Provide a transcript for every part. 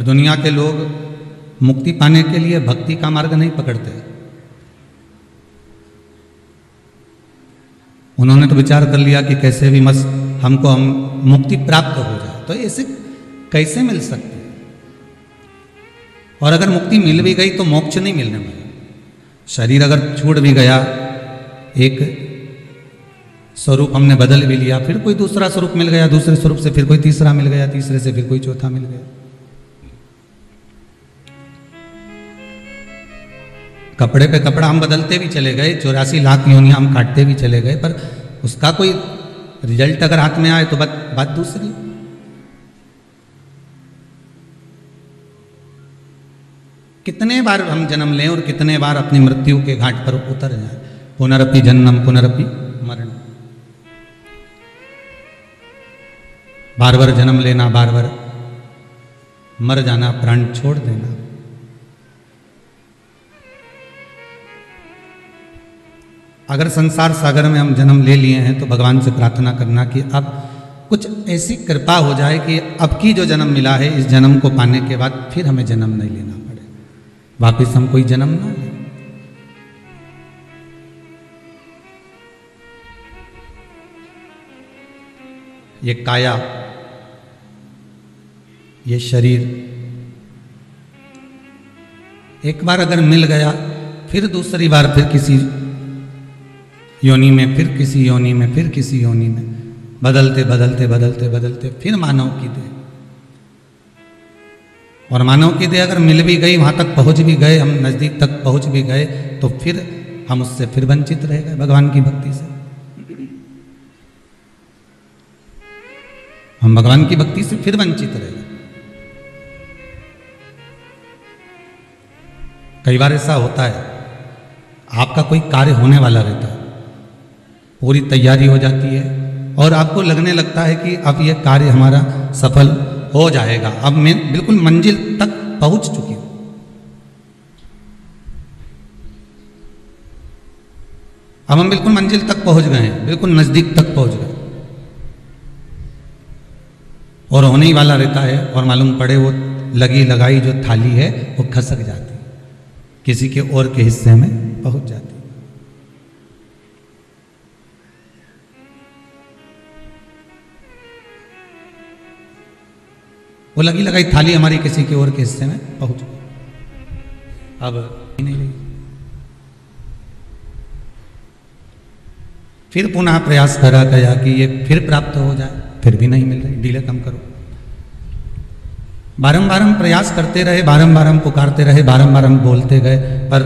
दुनिया के लोग मुक्ति पाने के लिए भक्ति का मार्ग नहीं पकड़ते। उन्होंने तो विचार कर लिया कि कैसे भी मस्त हमको हम मुक्ति प्राप्त हो जाए। तो ऐसे कैसे मिल सकती है? और अगर मुक्ति मिल भी गई तो मोक्ष नहीं मिलने वाला। शरीर अगर छूट भी गया, एक स्वरूप हमने बदल भी लिया, फिर कोई दूसरा स्वरूप मिल गया, दूसरे स्वरूप से फिर कोई तीसरा मिल गया, तीसरे से फिर कोई चौथा मिल गया। कपड़े पे कपड़ा हम बदलते भी चले गए, 84 लाख योनियां हम काटते भी चले गए, पर उसका कोई रिजल्ट अगर हाथ में आए तो बात दूसरी। कितने बार हम जन्म लें और कितने बार अपनी मृत्यु के घाट पर उतर जाएं। पुनरपि जन्मम पुनरपि मरण। बार बार जन्म लेना, बार बार मर जाना, प्राण छोड़ देना। अगर संसार सागर में हम जन्म ले लिए हैं तो भगवान से प्रार्थना करना कि अब कुछ ऐसी कृपा हो जाए कि अब की जो जन्म मिला है, इस जन्म को पाने के बाद फिर हमें जन्म नहीं लेना पड़े, वापिस हम कोई जन्म ना लें। ये काया, ये शरीर एक बार अगर मिल गया, फिर दूसरी बार फिर किसी योनि में, फिर किसी योनि में, फिर किसी योनि में, बदलते बदलते बदलते बदलते फिर मानव की देह। और मानव की देह अगर मिल भी गई, वहां तक पहुंच भी गए, हम नजदीक तक पहुंच भी गए, तो फिर हम उससे फिर वंचित रह गए भगवान की भक्ति से। हम भगवान की भक्ति से फिर वंचित रह गए। कई बार ऐसा होता है, आपका कोई कार्य होने वाला रहता है, पूरी तैयारी हो जाती है और आपको लगने लगता है कि अब यह कार्य हमारा सफल हो जाएगा, अब मैं बिल्कुल मंजिल तक पहुंच चुकी हूं। अब हम बिल्कुल मंजिल तक पहुंच गए हैं, बिल्कुल नजदीक तक पहुंच गए, और होने ही वाला रहता है और मालूम पड़े वो लगी लगाई जो थाली है वो खसक जाती है, किसी के और के हिस्से में पहुंच जाती है। वो लगी लगाई थाली हमारी किसी के और के हिस्से में पहुंच गई, अब नहीं रही। फिर पुनः प्रयास करा गया कि ये फिर प्राप्त हो जाए, फिर भी नहीं मिल रही, डिले कम करो। बारंबार हम प्रयास करते रहे, बारंबार हम पुकारते रहे, बारंबार हम बोलते गए, पर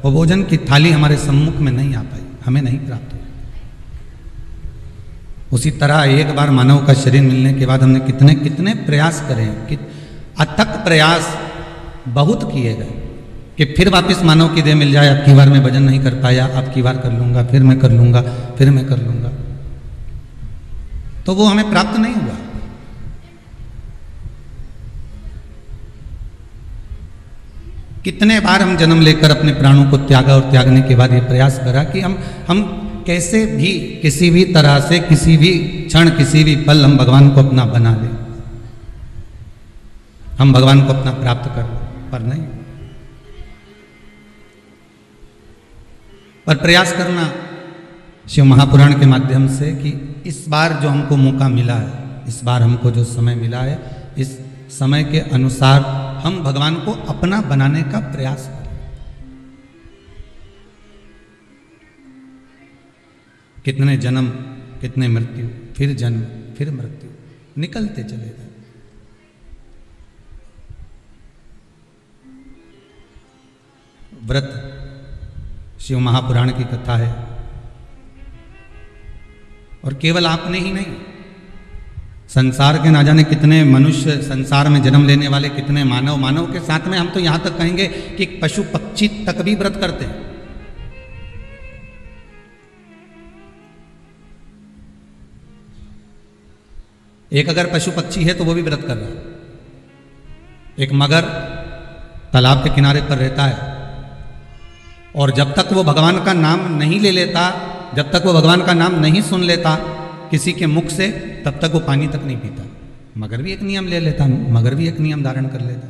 वो भोजन की थाली हमारे सम्मुख में नहीं आ पाई, हमें नहीं प्राप्त हुई। उसी तरह एक बार मानव का शरीर मिलने के बाद हमने कितने कितने प्रयास करे, अथक प्रयास बहुत किए गए कि फिर वापस मानव की देह मिल जाए। अब की बार मैं भजन नहीं कर पाया, अब की बार कर लूंगा, फिर मैं कर लूंगा, फिर मैं कर लूंगा, तो वो हमें प्राप्त नहीं हुआ। कितने बार हम जन्म लेकर अपने प्राणों को त्यागा और त्यागने के बाद ये प्रयास करा कि हम कैसे भी किसी भी तरह से, किसी भी क्षण, किसी भी पल हम भगवान को अपना बना लें, हम भगवान को अपना प्राप्त कर लें, पर नहीं। पर प्रयास करना शिव महापुराण के माध्यम से कि इस बार जो हमको मौका मिला है, इस बार हमको जो समय मिला है, इस समय के अनुसार हम भगवान को अपना बनाने का प्रयास करें। कितने जन्म, कितने मृत्यु, फिर जन्म, फिर मृत्यु, निकलते चले गए। व्रत शिव महापुराण की कथा है, और केवल आपने ही नहीं, संसार के ना जाने कितने मनुष्य, संसार में जन्म लेने वाले कितने मानव, मानव के साथ में हम तो यहां तक कहेंगे कि पशु पक्षी तक भी व्रत करते हैं। एक अगर पशु पक्षी है तो वो भी व्रत कर रहा है। एक मगर तालाब के किनारे पर रहता है, और जब तक वो भगवान का नाम नहीं ले लेता, जब तक वो भगवान का नाम नहीं सुन लेता किसी के मुख से, तब तक वो पानी तक नहीं पीता। मगर भी एक नियम ले लेता, मगर भी एक नियम धारण कर लेता।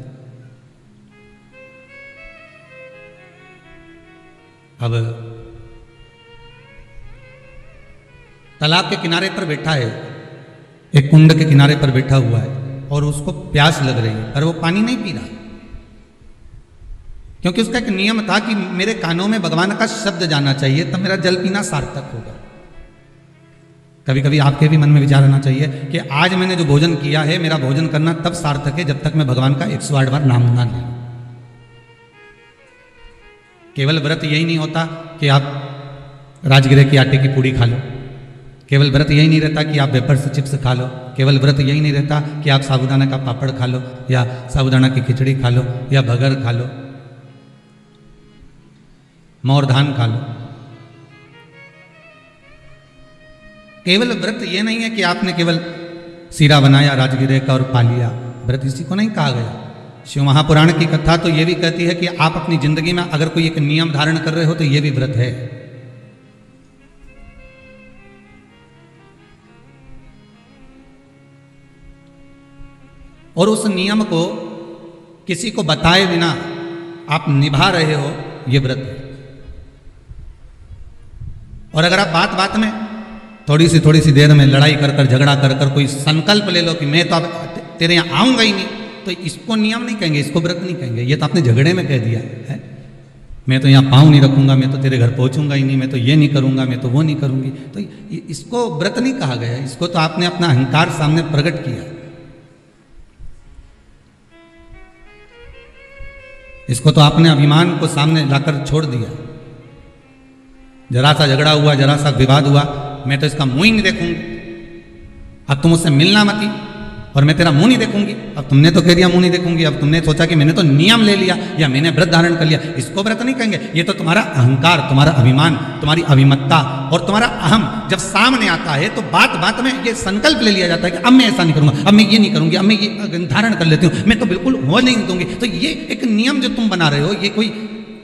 अब तालाब के किनारे पर बैठा है, एक कुंड के किनारे पर बैठा हुआ है और उसको प्यास लग रही है, पर वो पानी नहीं पी रहा, क्योंकि उसका एक नियम था कि मेरे कानों में भगवान का शब्द जाना चाहिए, तब मेरा जल पीना सार्थक होगा। कभी कभी आपके भी मन में विचार आना चाहिए कि आज मैंने जो भोजन किया है, मेरा भोजन करना तब सार्थक है जब तक मैं भगवान का 108 बार नाम ना ले। केवल व्रत यही नहीं होता कि आप राजगिरे की आटे की पूड़ी खा लो, केवल व्रत यही नहीं रहता कि आप वेफर्स चिप्स खा लो, केवल व्रत यही नहीं रहता कि आप साबूदाना का पापड़ खा लो या साबूदाना की खिचड़ी खा लो या बगर खा लो, मोर धान खा लो। केवल व्रत ये नहीं है कि आपने केवल सीरा बनाया राजगिरे का और पा लिया, व्रत इसी को नहीं कहा गया। शिव महापुराण की कथा तो ये भी कहती है कि आप अपनी जिंदगी में अगर कोई एक नियम धारण कर रहे हो तो ये भी व्रत है। और उस नियम को किसी को बताए बिना आप निभा रहे हो, ये व्रत है। और अगर आप बात बात में थोड़ी सी देर में लड़ाई कर कर झगड़ा कर कर कोई संकल्प ले लो कि मैं तो अब तेरे यहाँ आऊंगा ही नहीं, तो इसको नियम नहीं कहेंगे, इसको व्रत नहीं कहेंगे। ये तो आपने झगड़े में कह दिया है, मैं तो यहाँ पाँव नहीं रखूंगा, मैं तो तेरे घर पहुंचूंगा ही नहीं, मैं तो ये नहीं करूंगा, मैं तो वो नहीं करूंगी, तो इसको व्रत नहीं कहा गया। इसको तो आपने अपना अहंकार सामने प्रकट किया, इसको तो आपने अभिमान को सामने लाकर छोड़ दिया। जरा सा झगड़ा हुआ, जरा सा विवाद हुआ, मैं तो इसका मुंह ही नहीं देखूंगी, अब तुम मुझसे मिलना मत ही, और मैं तेरा मुंह नहीं देखूंगी। अब तुमने तो कह दिया मुंह नहीं देखूंगी, अब तुमने सोचा कि मैंने तो नियम ले लिया या मैंने व्रत धारण कर लिया, इसको व्रत नहीं कहेंगे। ये तो तुम्हारा अहंकार, तुम्हारा अभिमान, तुम्हारी अभिमत्ता और तुम्हारा अहम जब सामने आता है तो बात बात में ये संकल्प ले लिया जाता है कि अब मैं ऐसा नहीं करूंगा, अब मैं ये नहीं करूंगी, अब मैं ये धारण कर लेती हूँ, मैं तो बिल्कुल हो नहीं दूंगी। तो ये एक नियम जो तुम बना रहे हो, ये कोई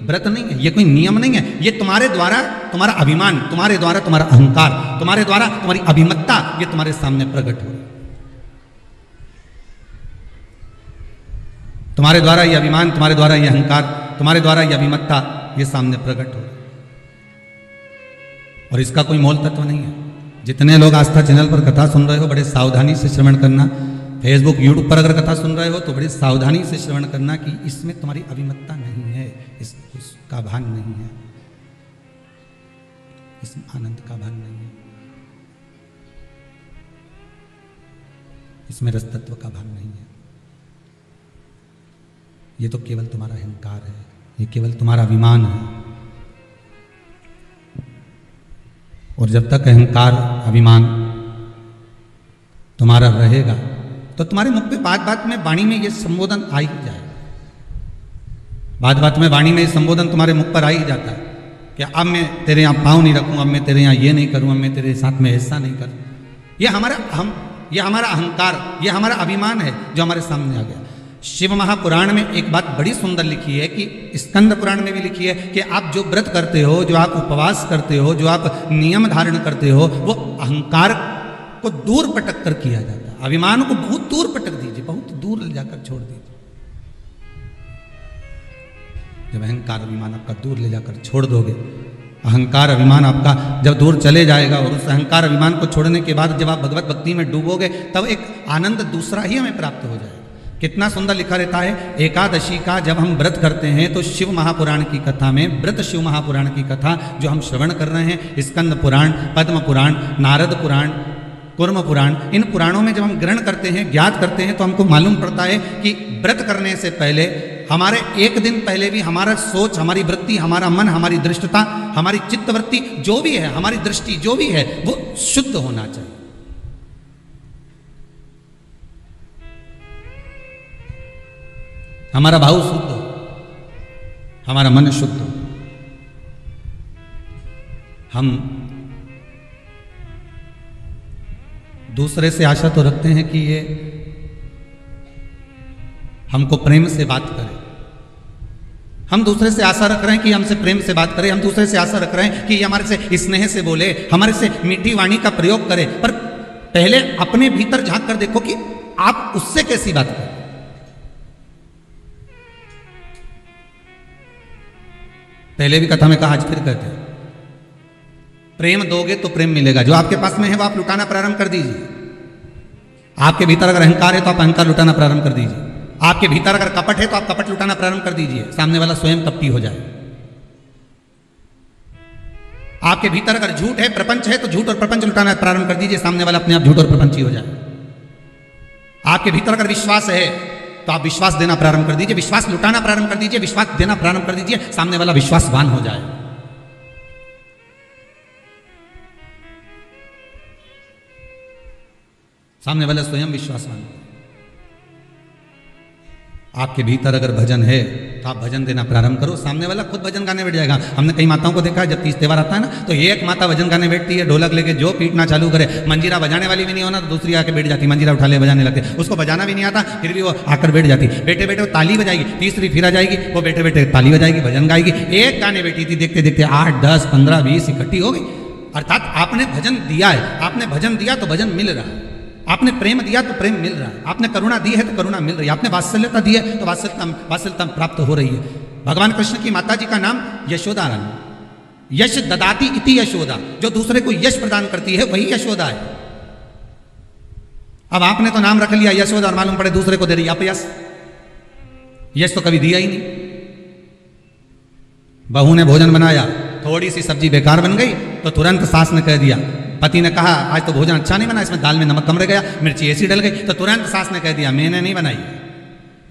व्रत नहीं है, ये कोई नियम नहीं है, ये तुम्हारे द्वारा तुम्हारा अभिमान, तुम्हारे द्वारा तुम्हारा अहंकार, तुम्हारे द्वारा तुम्हारी अभिमत्ता, ये तुम्हारे सामने प्रकट हो रही है। तुम्हारे द्वारा ये अभिमान, तुम्हारे द्वारा ये अहंकार, तुम्हारे द्वारा ये अभिमत्ता, ये सामने प्रकट हो रही है। और इसका कोई मोल तत्व नहीं है। जितने लोग आस्था चैनल पर कथा सुन रहे हो, बड़े सावधानी से श्रवण करना। फेसबुक यूट्यूब पर अगर कथा सुन रहे हो तो बड़ी सावधानी से श्रवण करना कि इसमें तुम्हारी अभिमत्ता नहीं है, इसका भान नहीं है, इसमें आनंद का भान नहीं है, इसमें रस तत्व का भान नहीं है। ये तो केवल तुम्हारा अहंकार है, ये केवल तुम्हारा अभिमान है। और जब तक अहंकार अभिमान तुम्हारा रहेगा तो तुम्हारे मुख पे बात बात में वाणी में ये संबोधन आ ही जाएगा। बात बात में वाणी में ये संबोधन तुम्हारे मुख पर आ ही जाता है कि अब मैं तेरे यहाँ पाँव नहीं रखूँ, अब मैं तेरे यहाँ ये नहीं करूँ, अब मैं तेरे साथ में ऐसा नहीं करूँ। ये हमारा अहंकार, ये हमारा अभिमान है जो हमारे सामने आ गया। शिव महापुराण में एक बात बड़ी सुंदर लिखी है कि स्कंद पुराण में भी लिखी है कि आप जो व्रत करते हो, जो आप उपवास करते हो, जो आप नियम धारण करते हो, वो अहंकार को दूर पटक कर किया जाता है। अभिमान को बहुत दूर पटक दीजिए, बहुत दूर ले जाकर छोड़ दीजिए। जब अहंकार अभिमान आपका दूर ले जाकर छोड़ दोगे, अहंकार अभिमान आपका जब दूर चले जाएगा और उस अहंकार अभिमान को छोड़ने के बाद जब आप भगवत भक्ति में डूबोगे, तब एक आनंद दूसरा ही हमें प्राप्त हो जाएगा। कितना सुंदर लिखा रहता है, एकादशी का जब हम व्रत करते हैं तो शिव महापुराण की कथा में, व्रत शिव महापुराण की कथा जो हम श्रवण कर रहे हैं, स्कंद पुराण, पद्म पुराण, नारद पुराण, कुर्म पुराण, इन पुराणों में जब हम ग्रहण करते हैं, ज्ञात करते हैं, तो हमको मालूम पड़ता है कि व्रत करने से पहले, हमारे एक दिन पहले भी हमारा सोच, हमारी वृत्ति, हमारा मन, हमारी दृष्टता, हमारी चित्तवृत्ति जो भी है, हमारी दृष्टि जो भी है, वो शुद्ध होना चाहिए। हमारा भाव शुद्ध हो, हमारा मन शुद्ध हो। हम दूसरे से आशा तो रखते हैं कि ये हमको प्रेम से बात करे, हम दूसरे से आशा रख रहे हैं कि हमसे प्रेम से बात करे, हम दूसरे से आशा रख रहे हैं कि हमारे से स्नेह से बोले, हमारे से मीठी वाणी का प्रयोग करे। पर पहले अपने भीतर झांक कर देखो कि आप उससे कैसी बात करें? पहले भी कथा में कहा, आज फिर कहते हैं, प्रेम दोगे तो प्रेम मिलेगा। जो आपके पास में है वो आप लुटाना प्रारंभ कर दीजिए। आपके भीतर अगर अहंकार है तो आप अहंकार लुटाना प्रारंभ कर दीजिए। आपके भीतर अगर कपट है तो आप कपट लुटाना प्रारंभ कर दीजिए, सामने वाला स्वयं कपटी हो जाए। आपके भीतर अगर झूठ है, प्रपंच है, तो झूठ और प्रपंच लुटाना प्रारंभ कर दीजिए, सामने वाला अपने आप झूठ और प्रपंची हो जाए। आपके भीतर अगर विश्वास है तो आप विश्वास देना प्रारंभ कर दीजिए, विश्वास लुटाना प्रारंभ कर दीजिए, विश्वास देना प्रारंभ कर दीजिए, सामने वाला विश्वासवान हो जाए। सामने वाला स्वयं विश्वासवान हो। आपके भीतर अगर भजन है तो आप भजन देना प्रारंभ करो, सामने वाला खुद भजन गाने बैठ जाएगा। हमने कई माताओं को देखा है, जब तीज त्योहार आता है ना, तो एक माता भजन गाने बैठती है, ढोलक लेके जो पीटना चालू करे, मंजीरा बजाने वाली भी नहीं होना तो दूसरी आके बैठ जाती, मंजीरा उठा ले बजाने लगते, उसको बजाना भी नहीं आता, फिर भी वो आकर बैठ जाती। बैठे बैठे वो ताली बजाएगी, तीसरी फिर आ जाएगी, वो बैठे बैठे ताली बजाएगी, भजन गाएगी। एक गाने बैठी थी, देखते देखते 8, 10, 15, 20 इकट्ठी हो गई। अर्थात आपने भजन दिया है, आपने भजन दिया तो भजन मिल रहा है, आपने प्रेम दिया तो प्रेम मिल रहा है, आपने करुणा दी है तो करुणा मिल रही है, आपने वात्सल्यता दी है तो वात्सल्यता प्राप्त हो रही है। भगवान कृष्ण की माता जी का नाम यशोदा रानी, यश ददाती इति यशोदा, जो दूसरे को यश प्रदान करती है वही यशोदा है। अब आपने तो नाम रख लिया यशोदा और मालूम पड़े दूसरे को दे रही अपयश। यश तो कभी दिया ही नहीं। बहू ने भोजन बनाया, थोड़ी सी सब्जी बेकार बन गई तो तुरंत सास ने कह दिया, पति ने कहा आज तो भोजन अच्छा नहीं बना, इसमें दाल में नमक कम रह गया, मिर्ची ऐसी डल गई, तो तुरंत सास ने कह दिया मैंने नहीं बनाई,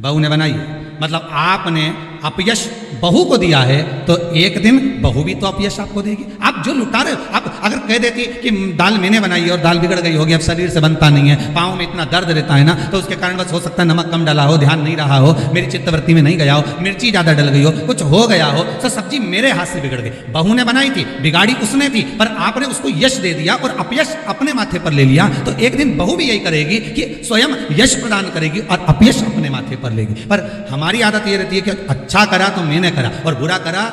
बहू ने बनाई। मतलब आपने अपयश बहू को दिया है तो एक दिन बहू भी तो अपयश आपको देगी। आप जो लुटा रहे हो, आप अगर कह देती कि दाल मैंने बनाई और दाल बिगड़ गई होगी, अब शरीर से बनता नहीं है, पाँव में इतना दर्द रहता है ना, तो उसके कारण बस हो सकता है नमक कम डाला हो, ध्यान नहीं रहा हो, मेरी चित्तवृत्ति में नहीं गया हो, मिर्ची ज़्यादा डल गई हो, कुछ हो गया हो, तो सब्जी मेरे हाथ से बिगड़ गई। बहू ने बनाई थी, बिगाड़ी उसने थी, पर आपने उसको यश दे दिया और अपयश अपने माथे पर ले लिया, तो एक दिन बहू भी यही करेगी कि स्वयं यश प्रदान करेगी और अपयश अपने माथे पर लेगी। पर हमारी आदत ये रहती है कि अच्छा करा तो मैंने करा और बुरा करा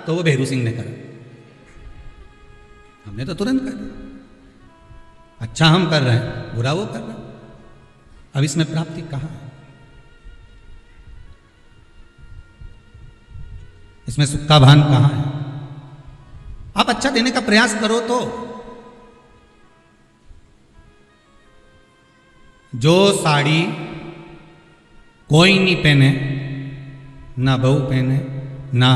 तो वो भेरू सिंह ने करा, हमने तो तुरंत कर दिया। अच्छा हम कर रहे हैं, बुरा वो कर रहा है। अब इसमें प्राप्ति कहां है? इसमें सुख का भान कहां है? आप अच्छा देने का प्रयास करो तो जो साड़ी कोई नहीं पहने, ना बहू पहने, ना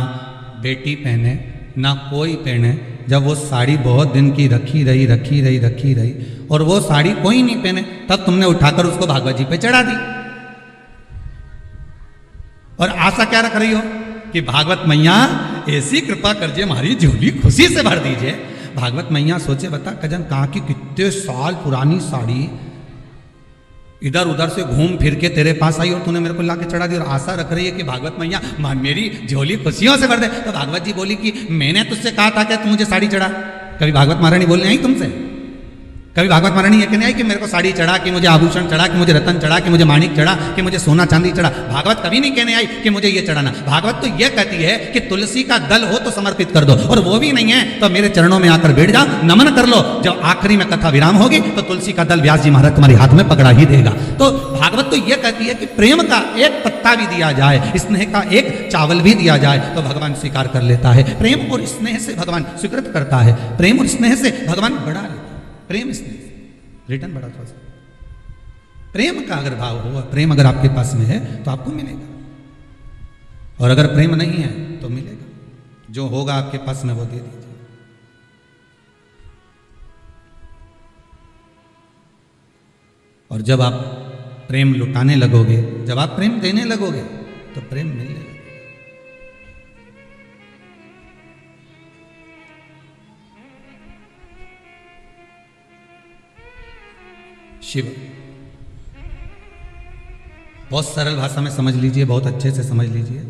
बेटी पहने, ना कोई पहने, जब वो साड़ी बहुत दिन की रखी रही और वो साड़ी कोई नहीं पहने, तब तुमने उठाकर उसको भागवत जी पे चढ़ा दी और आशा क्या रख रही हो कि भागवत मैया ऐसी कृपा कर जे हमारी झोली खुशी से भर दीजिए। भागवत मैया सोचे बता कजन कहाँ की कितने साल पुरानी साड़ी इधर उधर से घूम फिर के तेरे पास आई और तूने मेरे को ला के चढ़ा दी और आशा रख रही है कि भागवत मैया मेरी झोली खुशियों से भर दे। तो भागवत जी बोली कि मैंने तुझसे कहा था कि तू मुझे साड़ी चढ़ा। कभी भागवत महारानी बोलने आई तुमसे? कभी भागवत महारानी ये कहने आई कि मेरे को साड़ी चढ़ा, कि मुझे आभूषण चढ़ा, कि मुझे रतन चढ़ा, कि मुझे माणिक चढ़ा, कि मुझे सोना चांदी चढ़ा? भागवत कभी नहीं कहने आई कि मुझे ये चढ़ाना। भागवत तो ये कहती है कि तुलसी का दल हो तो समर्पित कर दो, और वो भी नहीं है तो मेरे चरणों में आकर बैठ जाओ, नमन कर लो। जब आखिरी में कथा विराम होगी तो तुलसी का दल व्यास जी महाराज तुम्हारे हाथ में पकड़ा ही देगा। तो भागवत तो ये कहती है कि प्रेम का एक पत्ता भी दिया जाए, स्नेह का एक चावल भी दिया जाए तो भगवान स्वीकार कर लेता है। प्रेम और स्नेह से भगवान स्वीकृत करता है, प्रेम और स्नेह से भगवान बढ़ा लेता है। प्रेम स्नेह रिटर्न बड़ा थोड़ा सा प्रेम का अगर भाव हो, प्रेम अगर आपके पास में है तो आपको मिलेगा, और अगर प्रेम नहीं है तो मिलेगा। जो होगा आपके पास में वो दे दीजिए। और जब आप प्रेम लुटाने लगोगे, जब आप प्रेम देने लगोगे तो प्रेम मिलने लगेगा। शिव बहुत सरल भाषा में समझ लीजिए, बहुत अच्छे से समझ लीजिए।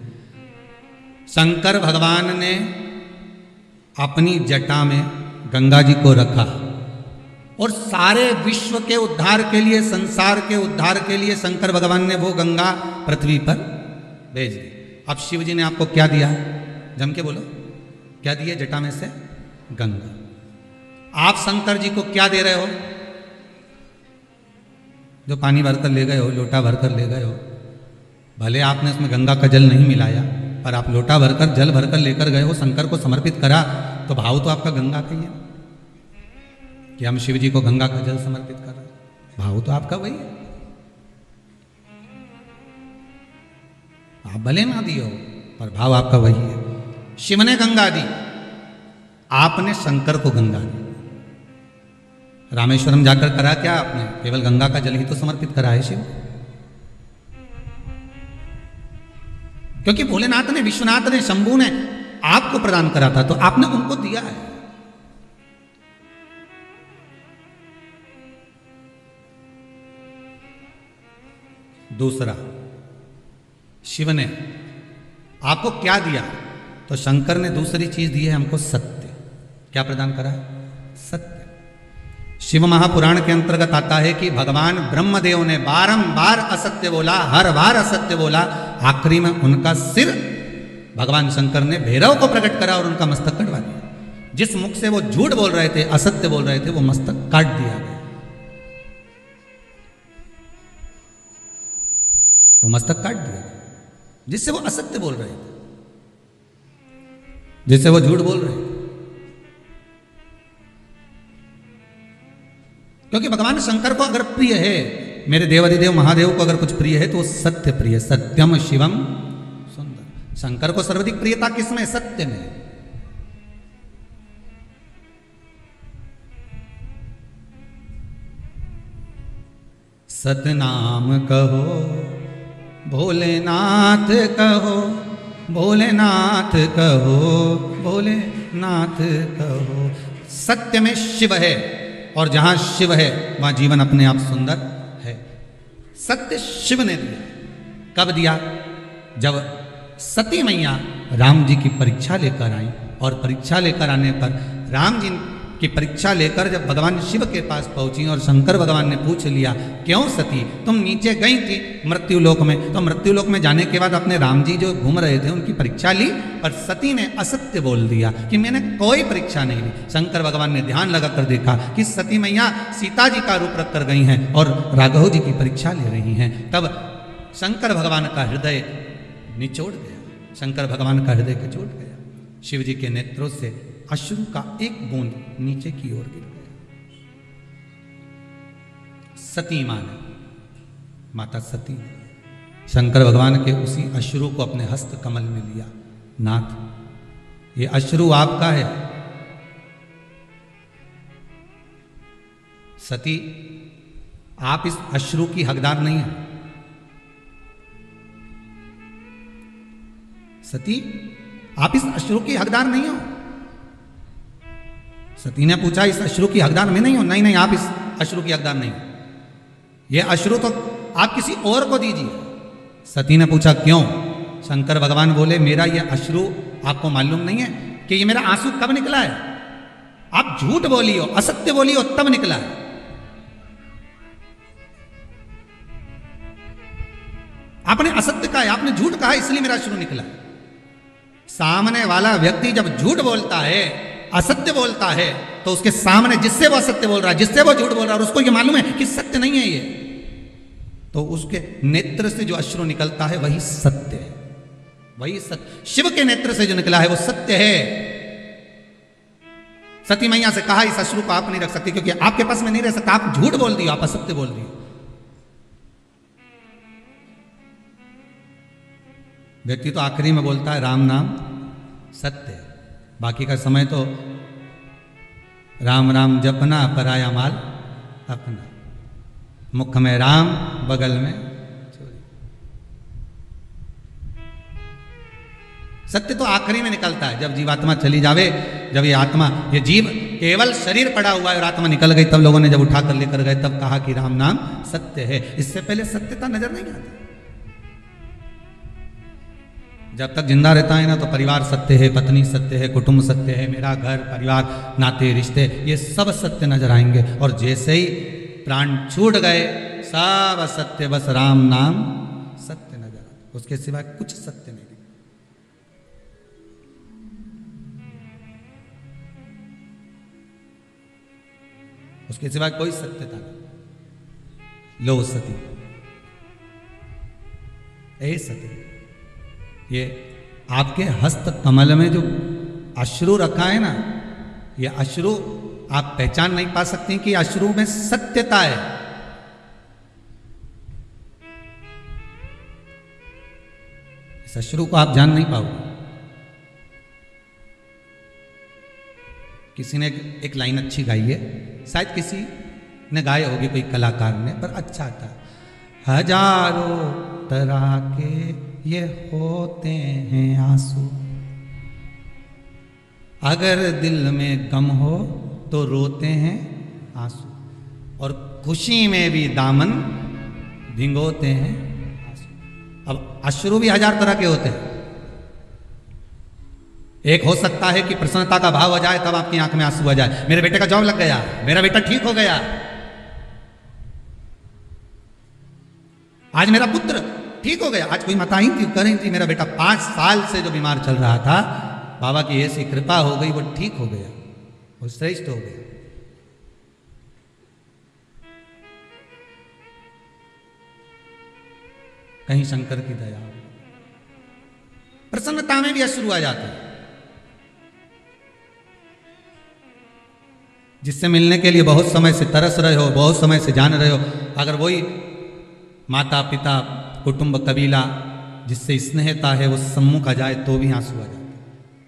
शंकर भगवान ने अपनी जटा में गंगा जी को रखा और सारे विश्व के उद्धार के लिए, संसार के उद्धार के लिए शंकर भगवान ने वो गंगा पृथ्वी पर भेज दी। अब शिव जी ने आपको क्या दिया? जम के बोलो, क्या दिए? जटा में से गंगा। आप शंकर जी को क्या दे रहे हो? जो पानी भरकर ले गए हो, लोटा भरकर ले गए हो, भले आपने उसमें गंगा का जल नहीं मिलाया, पर आप लोटा भरकर जल भरकर लेकर गए हो, शंकर को समर्पित करा, तो भाव तो आपका गंगा का ही है कि हम शिव जी को गंगा का जल समर्पित कर रहे हैं। भाव तो आपका वही है। आप भले ना दिए हो, पर भाव आपका वही है। शिव ने गंगा दी, आपने शंकर को गंगा दी। रामेश्वरम जाकर करा क्या आपने? केवल गंगा का जल ही तो समर्पित करा है शिव, क्योंकि भोलेनाथ ने, विश्वनाथ ने, शंभू ने आपको प्रदान करा था, तो आपने उनको दिया है। दूसरा, शिव ने आपको क्या दिया? तो शंकर ने दूसरी चीज दी है हमको, सत्य। क्या प्रदान करा? सत्य। शिव महापुराण के अंतर्गत आता है कि भगवान ब्रह्मदेव ने बारंबार असत्य बोला, हर बार असत्य बोला, आखिरी में उनका सिर भगवान शंकर ने भैरव को प्रकट करा और उनका मस्तक कटवा दिया। जिस मुख से वो झूठ बोल रहे थे, असत्य बोल रहे थे, वो मस्तक काट दिया गया। वो मस्तक काट दिया गया जिससे वो असत्य बोल रहे थे, जिससे वो झूठ बोल रहे थे। क्योंकि भगवान शंकर को अगर प्रिय है, मेरे देवाधिदेव महादेव को अगर कुछ प्रिय है तो वो सत्य प्रिय, सत्यम शिवम सुंदर। शंकर को सर्वाधिक प्रियता किसमें? सत्य में। सतनाम कहो भोलेनाथ कहो, भोलेनाथ कहो, भोलेनाथ कहो। सत्य में शिव है, और जहां शिव है वहां जीवन अपने आप सुंदर है। सत्य शिव ने दिया। कब दिया? जब सती मैया राम जी की परीक्षा लेकर आई, और परीक्षा लेकर आने पर राम जी की परीक्षा लेकर जब भगवान शिव के पास पहुंची और शंकर भगवान ने पूछ लिया, क्यों सती तुम नीचे गई थी मृत्युलोक में, तो मृत्युलोक में जाने के बाद अपने राम जी जो घूम रहे थे उनकी परीक्षा ली, पर सती ने असत्य बोल दिया कि मैंने कोई परीक्षा नहीं ली। शंकर भगवान ने ध्यान लगाकर देखा कि सती मैया सीता जी का रूप रख कर गई हैं और राघव जी की परीक्षा ले रही हैं। तब शंकर भगवान का हृदय निचोड़ गया, शंकर भगवान का हृदय निचोड़ गया। शिव जी के नेत्रों से अश्रु का एक बूंद नीचे की ओर गिर गया। सती मां ने, माता सती ने शंकर भगवान के उसी अश्रु को अपने हस्त कमल में लिया। नाथ, ये अश्रु आपका है। सती, आप इस अश्रु की हकदार नहीं है। सती, आप इस अश्रु की हकदार नहीं हो। सती ने पूछा, इस अश्रु की हकदार मैं नहीं हूं? नहीं नहीं, आप इस अश्रु की हकदार नहीं हो। यह अश्रु तो आप किसी और को दीजिए। सती ने पूछा, क्यों? शंकर भगवान बोले, मेरा यह अश्रु आपको मालूम नहीं है कि ये मेरा आंसू कब निकला है? आप झूठ बोली हो, असत्य बोली हो, तब निकला है। आपने असत्य कहा है, आपने झूठ कहा है, इसलिए मेरा अश्रु निकला है। सामने वाला व्यक्ति जब झूठ बोलता है, असत्य बोलता है, तो उसके सामने जिससे वो असत्य बोल रहा है, जिससे वो झूठ बोल रहा है, और उसको ये मालूम है कि सत्य नहीं है ये, तो उसके नेत्र से जो अश्रु निकलता है वही सत्य है, वही सत्य। शिव के नेत्र से जो निकला है वो सत्य है। सती मैया से कहा, इस अश्रु को आप नहीं रख सकते क्योंकि आपके पास में नहीं रह सकता, आप झूठ बोल दियो, आप असत्य बोल दियो। व्यक्ति तो आखिरी में बोलता है राम नाम सत्य, बाकी का समय तो राम राम जपना, पराया माल अपना। मुख में राम, बगल में चोरी। सत्य तो आखिरी में निकलता है, जब जीवात्मा चली जावे, जब ये आत्मा, ये जीव केवल शरीर पड़ा हुआ है और आत्मा निकल गई, तब लोगों ने जब उठा कर लेकर गए, तब कहा कि राम नाम सत्य है। इससे पहले सत्यता नजर नहीं आती। जब तक जिंदा रहता है ना, तो परिवार सत्य है, पत्नी सत्य है, कुटुंब सत्य है, मेरा घर परिवार, नाते रिश्ते, ये सब सत्य नजर आएंगे। और जैसे ही प्राण छूट गए, सब असत्य, बस राम नाम सत्य नजर आता, उसके सिवा कुछ सत्य नहीं। उसके सिवा कोई सत्यता नहीं। लो सती, ए सती, ये आपके हस्त कमल में जो अश्रु रखा है ना, ये अश्रु आप पहचान नहीं पा सकते कि अश्रु में सत्यता है। इस अश्रु को आप जान नहीं पाओगे। किसी ने एक लाइन अच्छी गाई है, शायद किसी ने गाई होगी, कोई कलाकार ने, पर अच्छा था। हजारों तरह के ये होते हैं आंसू, अगर दिल में गम हो तो रोते हैं आंसू, और खुशी में भी दामन भिगोते हैं आंसू। अब अश्रु भी हजार तरह के होते हैं। एक हो सकता है कि प्रसन्नता का भाव आ जाए, तब आपकी आंख में आंसू आ जाए, मेरे बेटे का जॉब लग गया, मेरा बेटा ठीक हो गया, आज मेरा पुत्र ठीक हो गया। आज कोई माता ही थी, करें थी, मेरा बेटा 5 साल से जो बीमार चल रहा था, बाबा की ऐसी कृपा हो गई, वो ठीक हो गया, वो श्रेष्ठ हो गया। कहीं शंकर की दया, प्रसन्नता में भी अश्रु आ जाते हैं। जिससे मिलने के लिए बहुत समय से तरस रहे हो, बहुत समय से जान रहे हो, अगर वही माता पिता कुटुंब कबीला जिससे स्नेहता है वो सम्मुख आ जाए तो भी आंसू आ जाते।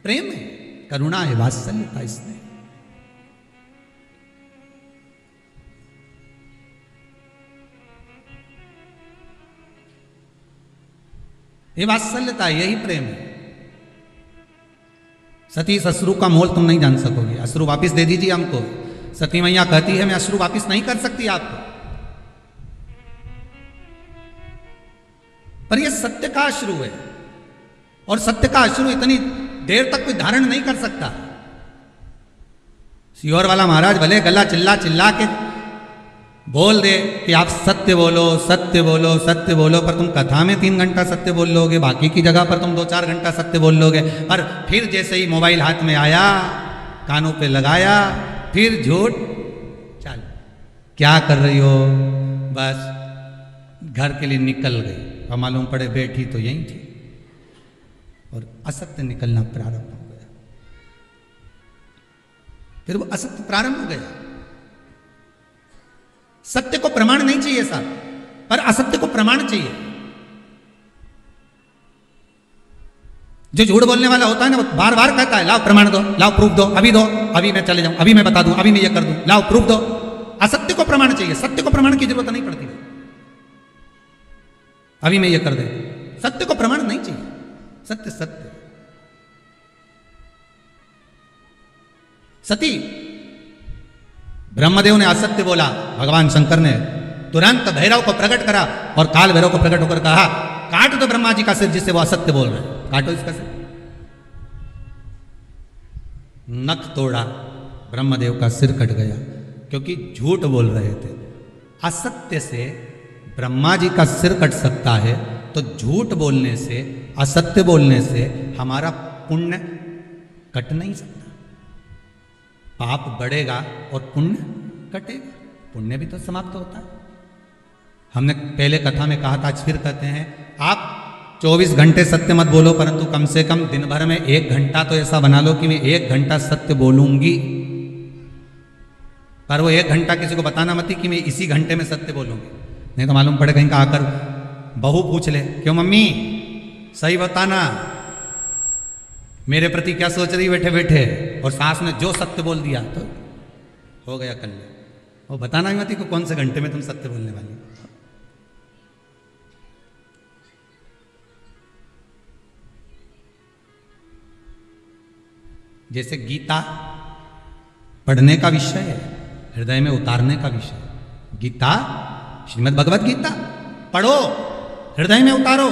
प्रेम है, करुणा है, वात्सल्यता, स्नेह। ये वात्सल्यता, यही प्रेम है। सती, इस अश्रु का मोल तुम नहीं जान सकोगे। अश्रु वापस दे दीजिए हमको। सती मैया कहती है मैं अश्रु वापस नहीं कर सकती आपको, पर यह सत्य का अश्रु है, और सत्य का अश्रु इतनी देर तक कोई धारण नहीं कर सकता। सियोर वाला महाराज भले गला चिल्ला चिल्ला के बोल दे कि आप सत्य बोलो, सत्य बोलो, सत्य बोलो, पर तुम कथा में 3 घंटा सत्य बोल लोगे, बाकी की जगह पर तुम 2-4 घंटा सत्य बोल लोगे, और फिर जैसे ही मोबाइल हाथ में आया, कानों पे लगाया, फिर झूठ। चल क्या कर रही हो, बस घर के लिए निकल गई, और मालूम पड़े बैठी तो यहीं थी, और असत्य निकलना प्रारंभ हो गया। फिर वो असत्य प्रारंभ हो गया। सत्य को प्रमाण नहीं चाहिए साहब, पर असत्य को प्रमाण चाहिए। जो झूठ बोलने वाला होता है ना, वो बार बार कहता है लाओ प्रमाण दो, लाओ प्रूफ दो, अभी दो, अभी मैं चले जाऊं, अभी मैं बता दूं, अभी मैं ये कर दूं, लाओ प्रूफ दो। असत्य को प्रमाण चाहिए, सत्य को प्रमाण की जरूरत नहीं पड़ती। अभी मैं ये कर दे, सत्य को प्रमाण नहीं चाहिए। सत्य सत्य। सती, ब्रह्मदेव ने असत्य बोला, भगवान शंकर ने तुरंत भैरव को प्रकट करा, और काल भैरव को प्रकट होकर कहा काट दो ब्रह्मा जी का सिर जिससे वो असत्य बोल रहे हैं, काटो इसका सिर। नख तोड़ा, ब्रह्मदेव का सिर कट गया, क्योंकि झूठ बोल रहे थे। असत्य से ब्रह्मा जी का सिर कट सकता है, तो झूठ बोलने से, असत्य बोलने से हमारा पुण्य कट नहीं सकता। पाप बढ़ेगा और पुण्य कटेगा, पुण्य भी तो समाप्त होता है। हमने पहले कथा में कहा था, आज फिर कहते हैं, आप 24 घंटे सत्य मत बोलो, परंतु कम से कम दिन भर में 1 घंटा तो ऐसा बना लो कि मैं 1 घंटा सत्य बोलूंगी। पर वो 1 घंटा किसी को बताना मत कि मैं इसी घंटे में सत्य बोलूंगी, नहीं तो मालूम पड़े कहीं का आकर बहू पूछ ले, क्यों मम्मी सही बताना, मेरे प्रति क्या सोच रही बैठे बैठे, और सास ने जो सत्य बोल दिया तो हो गया कल्याण। वो बताना ही मत को कौन से घंटे में तुम सत्य बोलने वाली। जैसे गीता पढ़ने का विषय है, हृदय में उतारने का विषय। गीता, श्रीमद् भगवत गीता पढ़ो, हृदय में उतारो,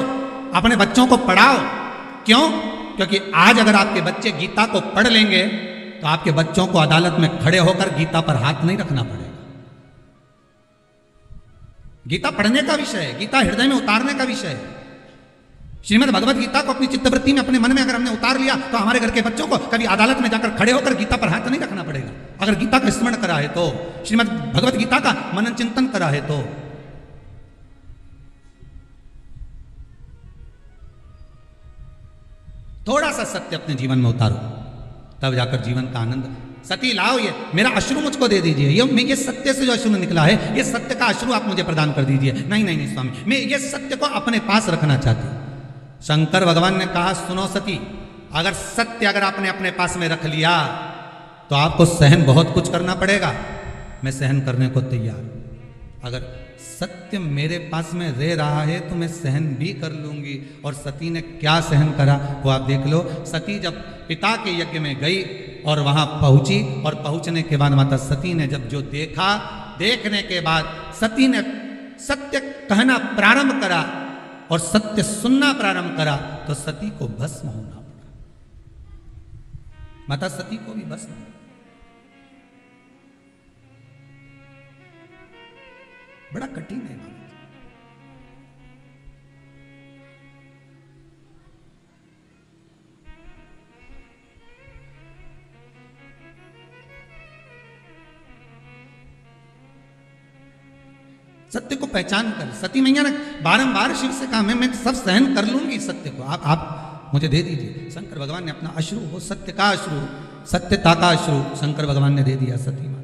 अपने बच्चों को पढ़ाओ। क्यों? क्योंकि आज अगर आपके बच्चे गीता को पढ़ लेंगे तो आपके बच्चों को अदालत में खड़े होकर गीता पर हाथ नहीं रखना पड़ेगा। गीता पढ़ने का विषय है, गीता हृदय में उतारने का विषय है। श्रीमद् भगवत गीता को अपनी चित्तवृत्ति में, अपने मन में अगर हमने उतार लिया तो हमारे घर के बच्चों को कभी अदालत में जाकर खड़े होकर गीता पर हाथ नहीं रखना पड़ेगा। अगर गीता का स्मरण करा है तो, श्रीमद् भगवत गीता का मनन चिंतन करा है तो थोड़ा सा सत्य अपने जीवन में उतारो, तब जाकर जीवन का आनंद। सती लाओ, ये मेरा अश्रु मुझको दे दीजिए, ये सत्य से जो अश्रु निकला है, ये सत्य का अश्रु आप मुझे प्रदान कर दीजिए। नहीं नहीं नहीं स्वामी, मैं ये सत्य को अपने पास रखना चाहती हूँ। शंकर भगवान ने कहा, सुनो सती, अगर सत्य अगर आपने अपने पास में रख लिया तो आपको सहन बहुत कुछ करना पड़ेगा, मैं सहन करने को तैयार हूं। अगर सत्य मेरे पास में रह रहा है तो मैं सहन भी कर लूंगी। और सती ने क्या सहन करा वो आप देख लो। सती जब पिता के यज्ञ में गई और वहां पहुंची, और पहुंचने के बाद माता सती ने जब जो देखा, देखने के बाद सती ने सत्य कहना प्रारंभ करा और सत्य सुनना प्रारंभ करा, तो सती को भस्म होना पड़ा। माता सती को भी भस्म। बड़ा कठिन है माना। सत्य को पहचान कर सती मैया ने बारंबार शिव से कहा, मैं सब सहन कर लूंगी सत्य को, आप मुझे दे दीजिए। शंकर भगवान ने अपना अश्रु, वो सत्य का अश्रु, सत्यता का अश्रु शंकर भगवान ने दे दिया सती माता।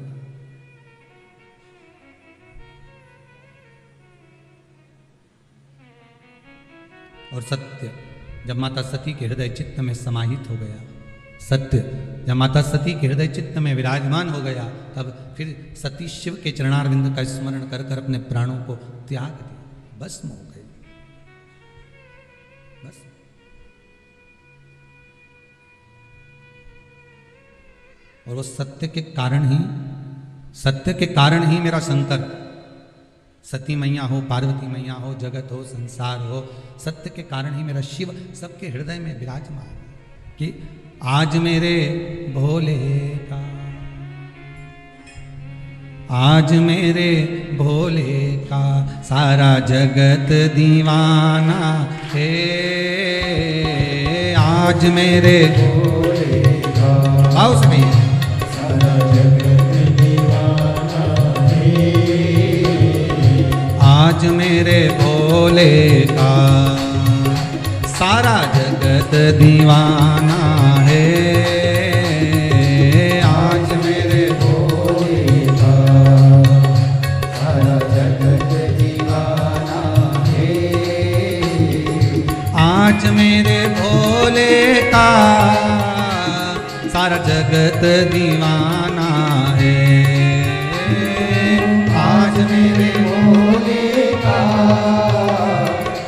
और सत्य जब माता सती के हृदय चित्त में समाहित हो गया, सत्य जब माता सती के हृदय चित्त में विराजमान हो gaya, तब फिर सती शिव के चरणारविंद का स्मरण कर कर अपने प्राणों को त्याग दिया, भस्म हो गए। बस और वो सत्य के कारण ही मेरा शंकर, सती मैया हो, पार्वती मैया हो, जगत हो, संसार हो, सत्य के कारण ही मेरा शिव सबके हृदय में विराजमान कि आज मेरे भोले का, आज मेरे भोले का सारा जगत दीवाना है, आज मेरे भोले का, आओ सभी, सारा जगत दीवाना है, आज मेरे भोले का सारा जगत दीवाना है, आज मेरे भोले का सारा जगत दीवाना है, आज मेरे भोले का सारा जगत दीवाना है, आज मेरे भोले का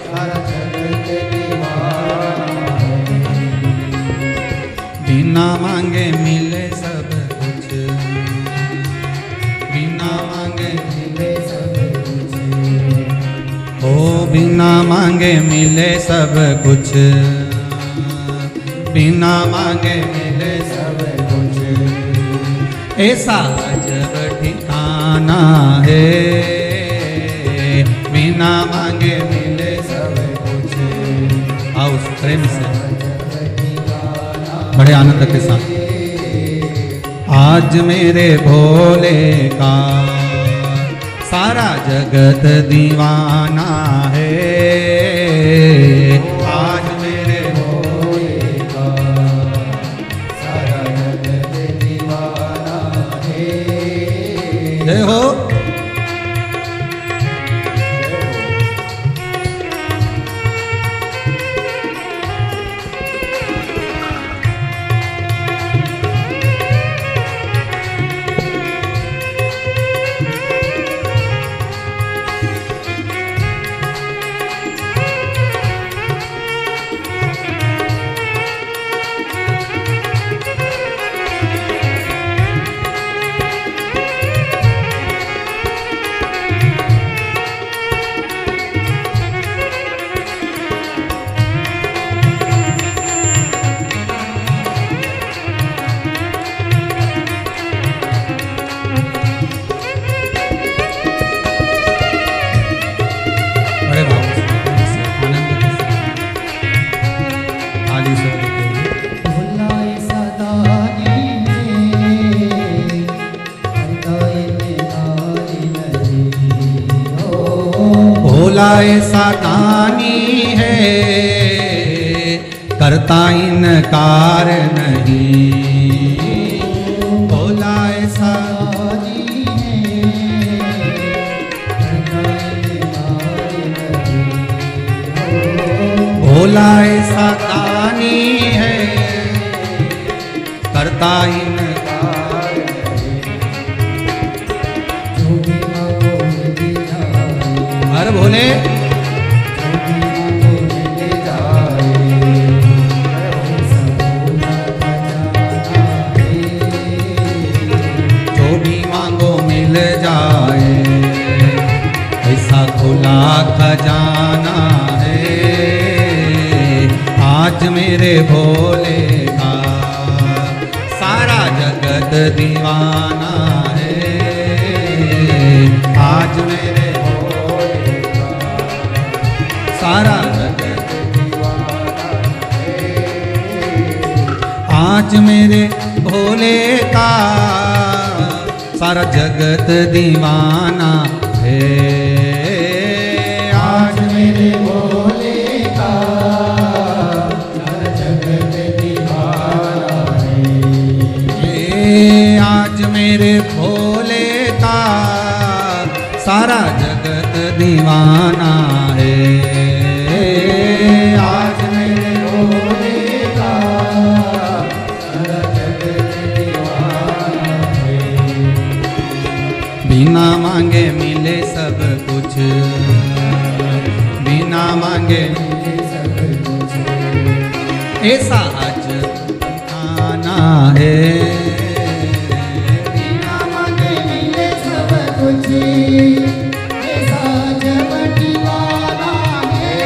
सारा जगत दीवाना है, बिना मांगे मिले सब कुछ, बिना मांगे मिले सब कुछ, ओ बिना मांगे मिले सब कुछ, बिना मांगे मिले सब कुछ, ऐसा अजब ठिकाना है, बिना मांगे मिले सब कुछ। आओ प्रेम से बड़े आनंद के साथ, आज मेरे भोले का सारा जगत दीवाना है, आज मेरे भोले का सारा जगत दीवाना है। जय हो। भोला ऐसा दानी है, करता इनकार नहीं, भोला ऐसा भोला ऐसा दानी है, करता इनकार हर भोले जो भी मांगो मिल जाए, ऐसा खुला खजाना है आज मेरे भोले का, सारा जगत दीवाना है आज मेरे भोले का, सारा जगत दीवाना है आज मेरे भोले का, सारा जगत दीवाना है आज मेरे भोले का, आज मेरे भोले का, सारा जगत दीवाना है आज मेरे भोले का, सारा जगत दीवाना है। बिना मांगे मिले सब कुछ, बिना मांगे मिले सब कुछ, ऐसा आज खाना है ऐसा जब दीवाना है,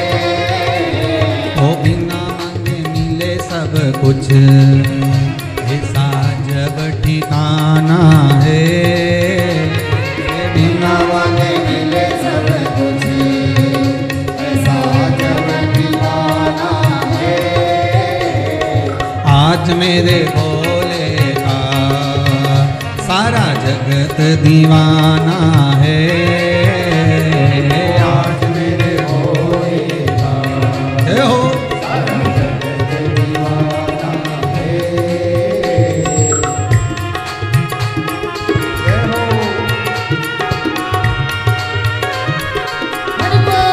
ओ बिना मांगे मिले सब कुछ, ऐसा जब ठिकाना है बिना मांगे मिले सब कुछ, ऐसा जब दीवाना है आज मेरे भोले का, सारा जगत दीवाना है आज मेरे भोले का, जय हो सारा जगत दीवाना है, जय हो हरि बोल।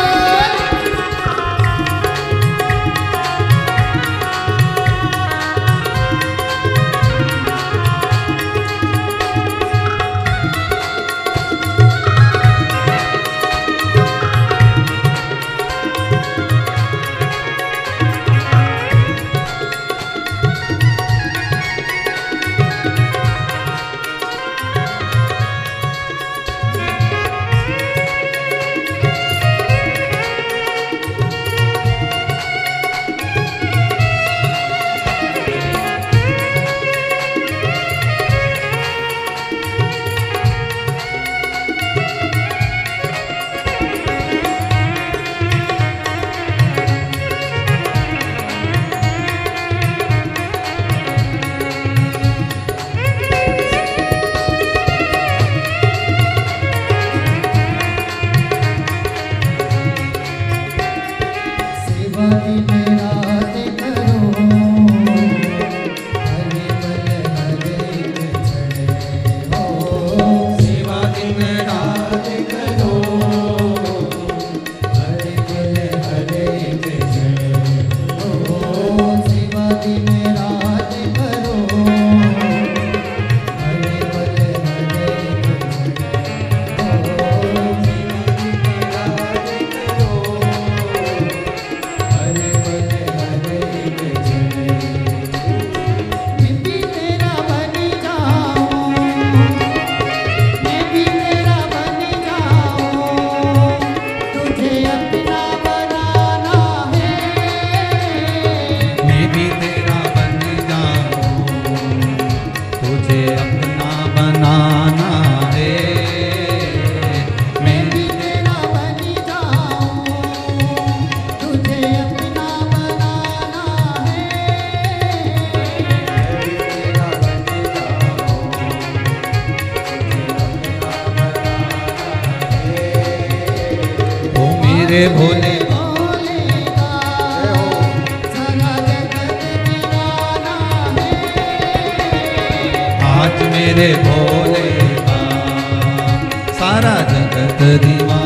मेरे भोले भोले का, सारा जगत मेरे भोले का, सारा जगत दीवाना